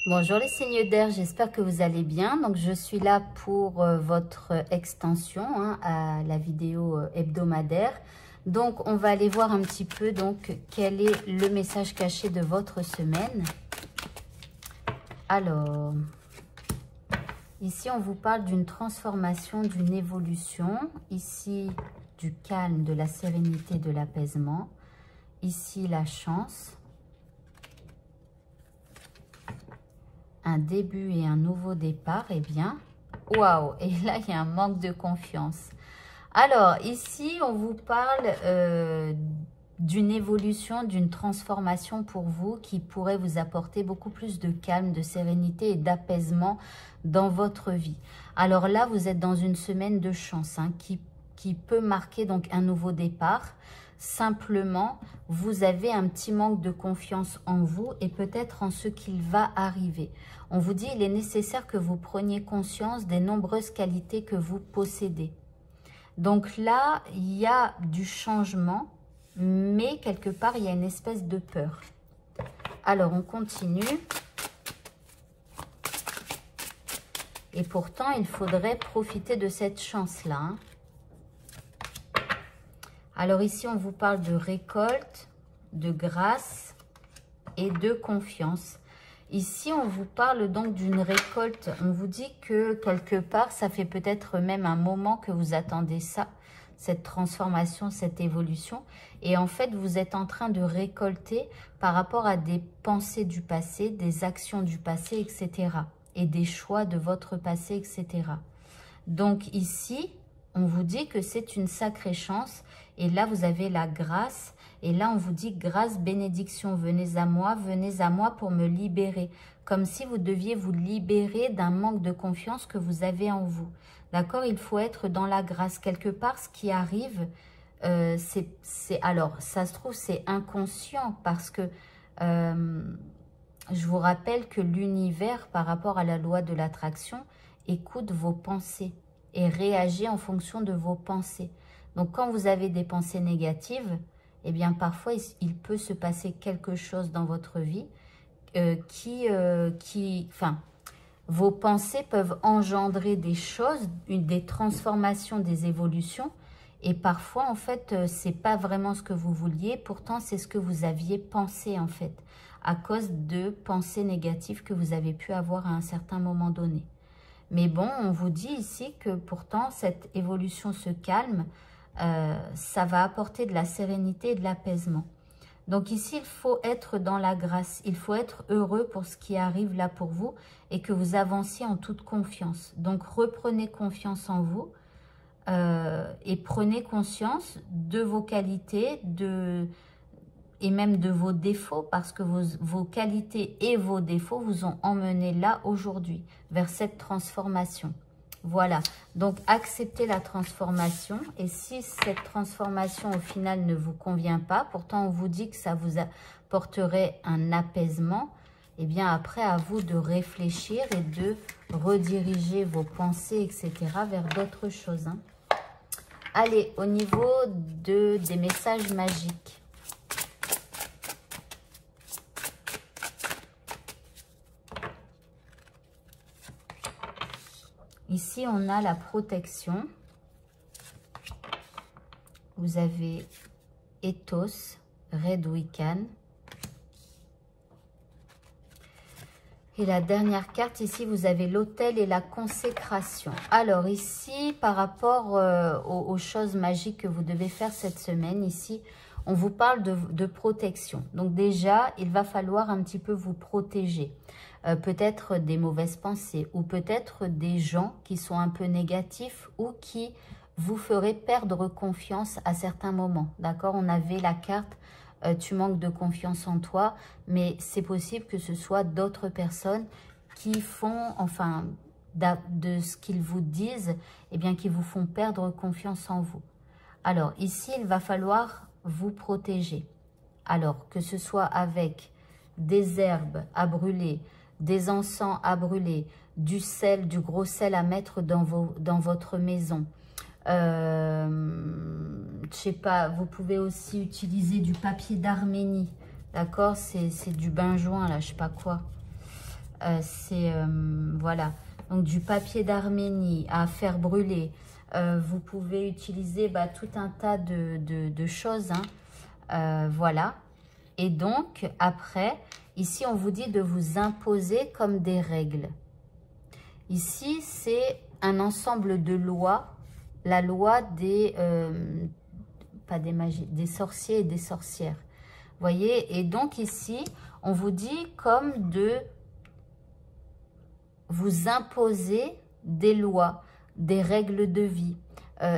Bonjour les signes d'air, j'espère que vous allez bien. Donc je suis là pour votre extension à la vidéo hebdomadaire. Donc on va aller voir un petit peu donc quel est le message caché de votre semaine. Alors, ici on vous parle d'une transformation, d'une évolution. Ici du calme, de la sérénité, de l'apaisement. Ici la chance. Un début et un nouveau départ, eh bien, waouh! Et là, il y a un manque de confiance. Alors, ici, on vous parle d'une évolution, d'une transformation pour vous qui pourrait vous apporter beaucoup plus de calme, de sérénité et d'apaisement dans votre vie. Alors là, vous êtes dans une semaine de chance qui peut marquer donc un nouveau départ. Simplement, vous avez un petit manque de confiance en vous et peut-être en ce qu'il va arriver. On vous dit qu'il est nécessaire que vous preniez conscience des nombreuses qualités que vous possédez. Donc là, il y a du changement, mais quelque part, il y a une espèce de peur. Alors, on continue. Et pourtant, il faudrait profiter de cette chance-là. Alors ici, on vous parle de récolte, de grâce et de confiance. Ici, on vous parle donc d'une récolte. On vous dit que quelque part, ça fait peut-être même un moment que vous attendez ça, cette transformation, cette évolution. Et en fait, vous êtes en train de récolter par rapport à des pensées du passé, des actions du passé, etc. Et des choix de votre passé, etc. Donc ici, on vous dit que c'est une sacrée chance. Et là, vous avez la grâce. Et là, on vous dit grâce, bénédiction, venez à moi pour me libérer. Comme si vous deviez vous libérer d'un manque de confiance que vous avez en vous. D'accord? Il faut être dans la grâce. Quelque part, ce qui arrive, alors, ça se trouve, c'est inconscient parce que je vous rappelle que l'univers, par rapport à la loi de l'attraction, écoute vos pensées et réagit en fonction de vos pensées. Donc, quand vous avez des pensées négatives, eh bien, parfois, il peut se passer quelque chose dans votre vie vos pensées peuvent engendrer des choses, des transformations, des évolutions. Et parfois, en fait, c'est pas vraiment ce que vous vouliez. Pourtant, c'est ce que vous aviez pensé, en fait, à cause de pensées négatives que vous avez pu avoir à un certain moment donné. Mais bon, on vous dit ici que pourtant, cette évolution se calme. Ça va apporter de la sérénité et de l'apaisement. Donc ici, il faut être dans la grâce. Il faut être heureux pour ce qui arrive là pour vous et que vous avanciez en toute confiance. Donc, reprenez confiance en vous et prenez conscience de vos qualités et même de vos défauts parce que vos qualités et vos défauts vous ont emmené là aujourd'hui, vers cette transformation. Voilà, donc acceptez la transformation et si cette transformation au final ne vous convient pas, pourtant on vous dit que ça vous apporterait un apaisement, eh bien après à vous de réfléchir et de rediriger vos pensées, etc. vers d'autres choses. Allez, au niveau des messages magiques. Ici, on a la protection. Vous avez Ethos, Red Wiccan. Et la dernière carte, ici, vous avez l'autel et la consécration. Alors ici, par rapport aux choses magiques que vous devez faire cette semaine, ici, on vous parle de protection. Donc déjà, il va falloir un petit peu vous protéger. Peut-être des mauvaises pensées ou peut-être des gens qui sont un peu négatifs ou qui vous feraient perdre confiance à certains moments. D'accord? On avait la carte tu manques de confiance en toi, mais c'est possible que ce soit d'autres personnes qui font, enfin, de ce qu'ils vous disent, eh bien, qui vous font perdre confiance en vous. Alors, ici, il va falloir vous protéger. Alors, que ce soit avec des herbes à brûler, des encens à brûler, du sel, du gros sel à mettre dans votre maison. Je sais pas, vous pouvez aussi utiliser du papier d'Arménie, d'accord? C'est du benjoin, là, je sais pas quoi. Voilà. Donc, du papier d'Arménie à faire brûler. Vous pouvez utiliser tout un tas de choses. Hein. Voilà. Et donc, après, ici, on vous dit de vous imposer comme des règles. Ici, c'est un ensemble de lois. La loi des... pas des magies, des sorciers et des sorcières. Vous voyez? Et donc, ici, on vous dit comme de vous imposer des lois, des règles de vie.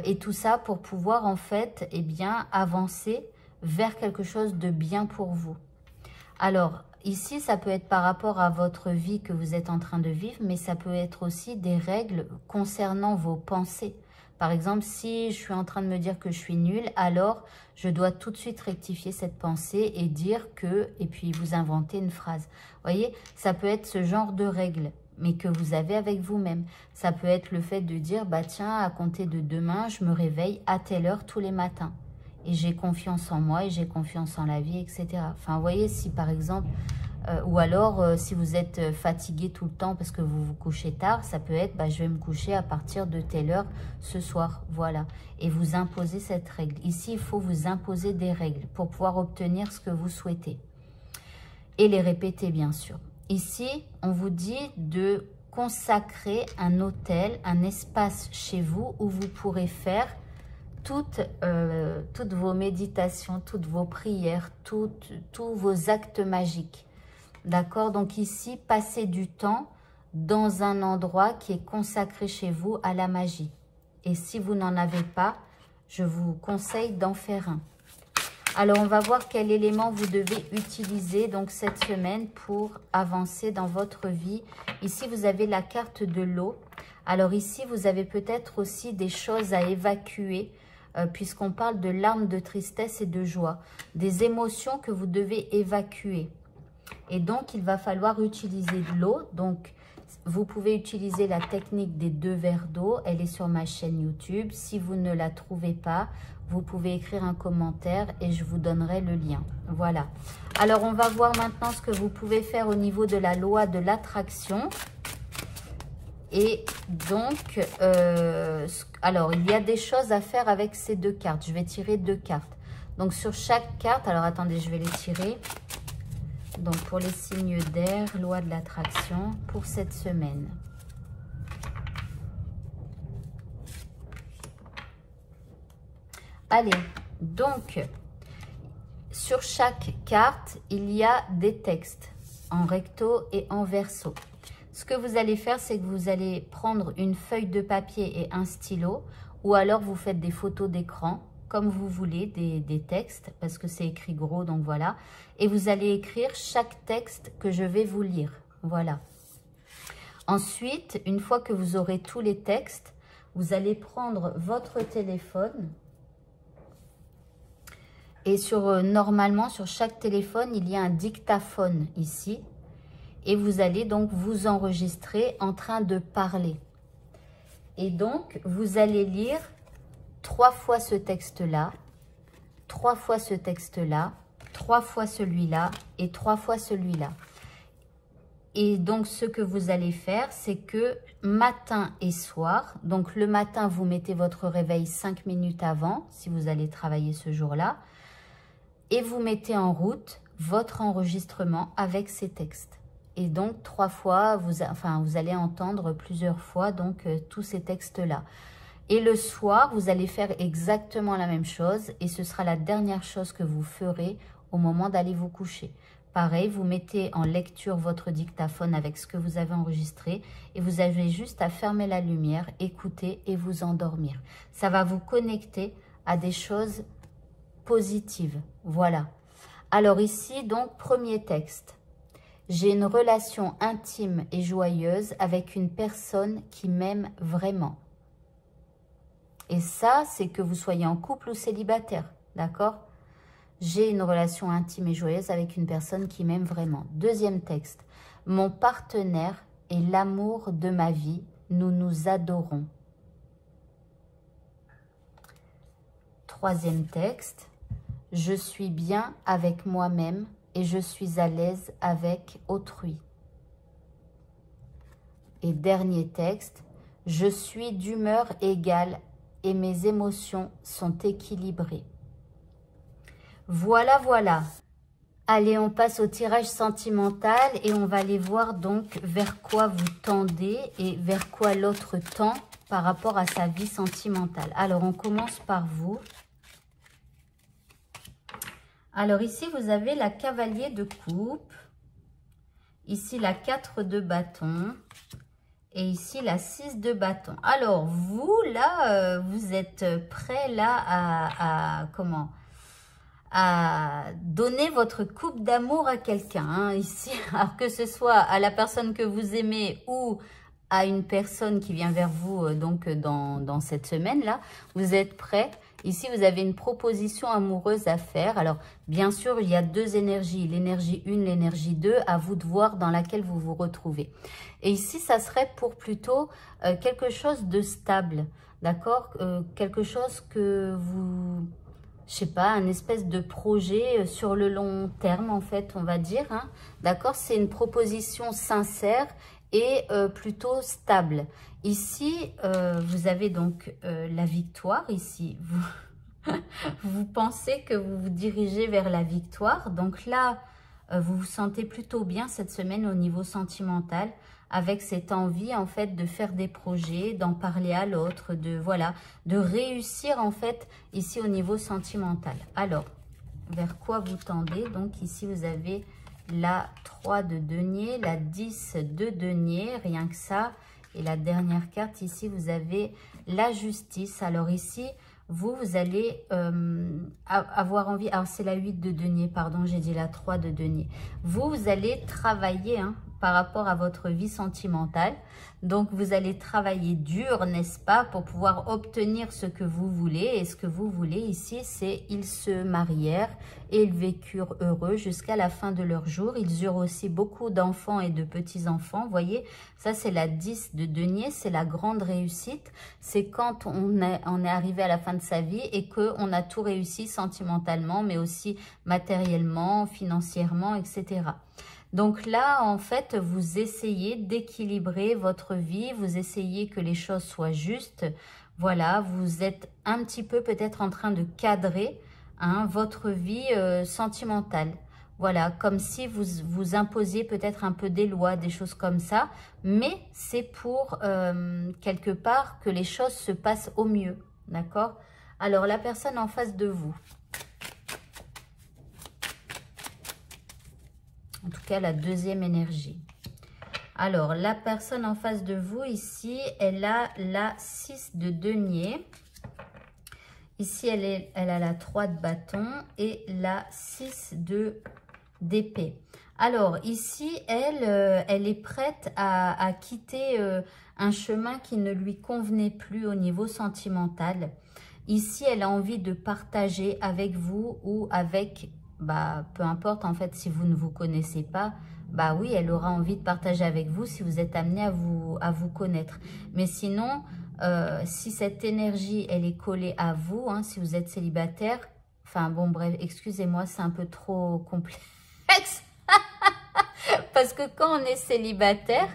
Et tout ça pour pouvoir, en fait, eh bien, avancer vers quelque chose de bien pour vous. Alors, ici, ça peut être par rapport à votre vie que vous êtes en train de vivre, mais ça peut être aussi des règles concernant vos pensées. Par exemple, si je suis en train de me dire que je suis nulle, alors je dois tout de suite rectifier cette pensée et dire que, et puis vous inventez une phrase. Vous voyez, ça peut être ce genre de règles, mais que vous avez avec vous-même. Ça peut être le fait de dire, bah tiens, à compter de demain, je me réveille à telle heure tous les matins. Et j'ai confiance en moi et j'ai confiance en la vie, etc. Enfin, vous voyez, si par exemple, ou alors si vous êtes fatigué tout le temps parce que vous vous couchez tard, ça peut être, je vais me coucher à partir de telle heure ce soir, voilà. Et vous imposez cette règle. Ici, il faut vous imposer des règles pour pouvoir obtenir ce que vous souhaitez. Et les répéter, bien sûr. Ici, on vous dit de consacrer un hôtel, un espace chez vous où vous pourrez faire toutes vos méditations, toutes vos prières, tous vos actes magiques. D'accord? Donc ici, passez du temps dans un endroit qui est consacré chez vous à la magie. Et si vous n'en avez pas, je vous conseille d'en faire un. Alors, on va voir quel élément vous devez utiliser donc cette semaine pour avancer dans votre vie. Ici, vous avez la carte de l'eau. Alors ici, vous avez peut-être aussi des choses à évacuer puisqu'on parle de larmes de tristesse et de joie. Des émotions que vous devez évacuer. Et donc, il va falloir utiliser de l'eau. Donc, vous pouvez utiliser la technique des 2 verres d'eau. Elle est sur ma chaîne YouTube. Si vous ne la trouvez pas, vous pouvez écrire un commentaire et je vous donnerai le lien. Voilà. Alors, on va voir maintenant ce que vous pouvez faire au niveau de la loi de l'attraction. Et donc, alors, il y a des choses à faire avec ces 2 cartes. Je vais tirer 2 cartes. Donc, sur chaque carte, alors attendez, je vais les tirer. Donc, pour les signes d'air, loi de l'attraction pour cette semaine. Allez, donc, sur chaque carte, il y a des textes en recto et en verso. Ce que vous allez faire, c'est que vous allez prendre une feuille de papier et un stylo, ou alors vous faites des photos d'écran, comme vous voulez, des textes, parce que c'est écrit gros, donc voilà. Et vous allez écrire chaque texte que je vais vous lire, voilà. Ensuite, une fois que vous aurez tous les textes, vous allez prendre votre téléphone. Et normalement, sur chaque téléphone, il y a un dictaphone ici. Et vous allez donc vous enregistrer en train de parler. Et donc, vous allez lire 3 fois ce texte-là, 3 fois ce texte-là, 3 fois celui-là et 3 fois celui-là. Et donc, ce que vous allez faire, c'est que matin et soir, donc le matin, vous mettez votre réveil 5 minutes avant, si vous allez travailler ce jour-là, et vous mettez en route votre enregistrement avec ces textes. Et donc, 3 fois, vous allez entendre plusieurs fois donc tous ces textes-là. Et le soir, vous allez faire exactement la même chose et ce sera la dernière chose que vous ferez au moment d'aller vous coucher. Pareil, vous mettez en lecture votre dictaphone avec ce que vous avez enregistré et vous avez juste à fermer la lumière, écouter et vous endormir. Ça va vous connecter à des choses positives. Voilà. Alors ici, donc, premier texte. J'ai une relation intime et joyeuse avec une personne qui m'aime vraiment. Et ça, c'est que vous soyez en couple ou célibataire, d'accord? J'ai une relation intime et joyeuse avec une personne qui m'aime vraiment. Deuxième texte. Mon partenaire est l'amour de ma vie. Nous nous adorons. Troisième texte. Je suis bien avec moi-même et je suis à l'aise avec autrui. Et dernier texte, je suis d'humeur égale et mes émotions sont équilibrées. Voilà, voilà. Allez, on passe au tirage sentimental et on va aller voir donc vers quoi vous tendez et vers quoi l'autre tend par rapport à sa vie sentimentale. Alors, on commence par vous. Alors ici, vous avez la cavalier de coupe. Ici, la 4 de bâton. Et ici, la 6 de bâton. Alors, vous, là, vous êtes prêt, là, à donner votre coupe d'amour à quelqu'un, hein, ici. Alors, que ce soit à la personne que vous aimez ou à une personne qui vient vers vous, donc, dans cette semaine-là, vous êtes prêt. Ici, vous avez une proposition amoureuse à faire. Alors, bien sûr, il y a deux énergies, l'énergie 1, l'énergie 2, à vous de voir dans laquelle vous vous retrouvez. Et ici, ça serait pour plutôt quelque chose de stable, d'accord? Quelque chose que vous, je sais pas, un espèce de projet sur le long terme, en fait, on va dire, hein, d'accord? C'est une proposition sincère et plutôt stable. Ici, vous avez donc la victoire. Ici, vous pensez que vous vous dirigez vers la victoire. Donc là, vous vous sentez plutôt bien cette semaine au niveau sentimental, avec cette envie en fait de faire des projets, d'en parler à l'autre, voilà, de réussir en fait ici au niveau sentimental. Alors, vers quoi vous tendez? Donc ici, vous avez la 3 de denier, la 10 de denier, rien que ça. Et la dernière carte, ici, vous avez la justice. Alors ici, vous allez avoir envie... Alors, c'est la 8 de denier, pardon, j'ai dit la 3 de denier. Vous allez travailler par rapport à votre vie sentimentale. Donc, vous allez travailler dur, n'est-ce pas, pour pouvoir obtenir ce que vous voulez. Et ce que vous voulez ici, c'est ils se marièrent et ils vécurent heureux jusqu'à la fin de leur jour. Ils eurent aussi beaucoup d'enfants et de petits-enfants. Vous voyez, ça, c'est la 10 de denier. C'est la grande réussite. C'est quand on est arrivé à la fin de sa vie et qu'on a tout réussi sentimentalement, mais aussi matériellement, financièrement, etc. Donc là, en fait, vous essayez d'équilibrer votre vie, vous essayez que les choses soient justes. Voilà, vous êtes un petit peu peut-être en train de cadrer votre vie sentimentale. Voilà, comme si vous imposiez peut-être un peu des lois, des choses comme ça. Mais c'est pour, quelque part, que les choses se passent au mieux. D'accord? Alors, la personne en face de vous. En tout cas, la deuxième énergie. Alors, la personne en face de vous, ici, elle a la 6 de denier. Ici, elle a la 3 de bâton et la 6 d'épée. Alors, ici, elle est prête à quitter un chemin qui ne lui convenait plus au niveau sentimental. Ici, elle a envie de partager avec vous ou avec... peu importe, en fait, si vous ne vous connaissez pas, oui, elle aura envie de partager avec vous si vous êtes amené à vous connaître. Mais sinon, si cette énergie, elle est collée à vous, si vous êtes célibataire, enfin, bon, bref, excusez-moi, c'est un peu trop complexe. Parce que quand on est célibataire,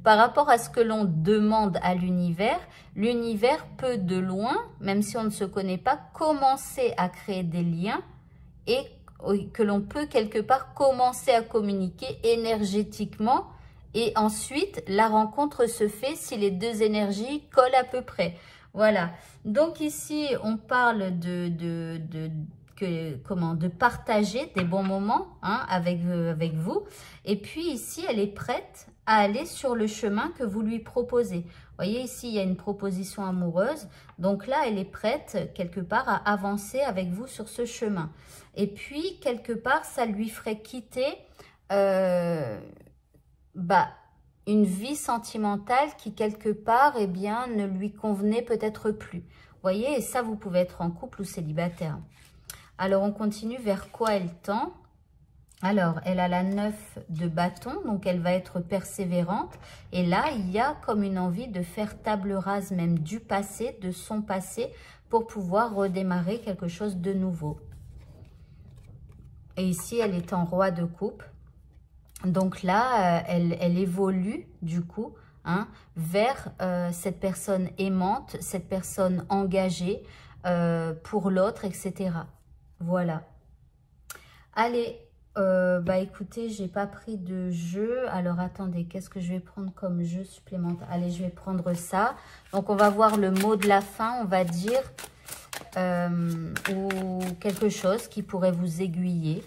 par rapport à ce que l'on demande à l'univers, l'univers peut de loin, même si on ne se connaît pas, commencer à créer des liens et que l'on peut quelque part commencer à communiquer énergétiquement et ensuite la rencontre se fait si les deux énergies collent à peu près. Voilà. Donc ici, on parle de partager des bons moments avec vous. Et puis ici, elle est prête à aller sur le chemin que vous lui proposez. Vous voyez, ici, il y a une proposition amoureuse. Donc là, elle est prête, quelque part, à avancer avec vous sur ce chemin. Et puis, quelque part, ça lui ferait quitter une vie sentimentale qui, quelque part, eh bien, ne lui convenait peut-être plus. Vous voyez, et ça, vous pouvez être en couple ou célibataire. Alors, on continue vers quoi elle tend. Alors, elle a la 9 de bâton, donc elle va être persévérante. Et là, il y a comme une envie de faire table rase même du passé, de son passé, pour pouvoir redémarrer quelque chose de nouveau. Et ici, elle est en roi de coupe. Donc là, elle évolue du coup hein, vers cette personne aimante, cette personne engagée pour l'autre, etc. Voilà. Allez, bah écoutez, j'ai pas pris de jeu. Alors attendez, qu'est-ce que je vais prendre comme jeu supplémentaire? Allez, je vais prendre ça. Donc on va voir le mot de la fin, on va dire, ou quelque chose qui pourrait vous aiguiller.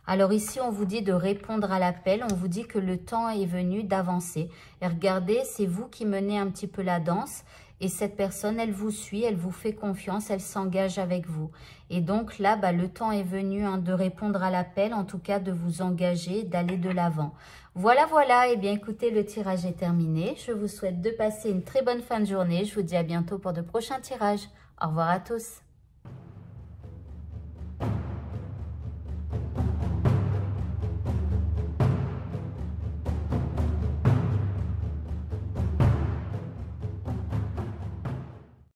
Alors ici, on vous dit de répondre à l'appel. On vous dit que le temps est venu d'avancer. Et regardez, c'est vous qui menez un petit peu la danse. Et cette personne, elle vous suit, elle vous fait confiance, elle s'engage avec vous. Et donc là, bah, le temps est venu hein, de répondre à l'appel, en tout cas de vous engager, d'aller de l'avant. Voilà, voilà. Eh bien, écoutez, le tirage est terminé. Je vous souhaite de passer une très bonne fin de journée. Je vous dis à bientôt pour de prochains tirages. Au revoir à tous.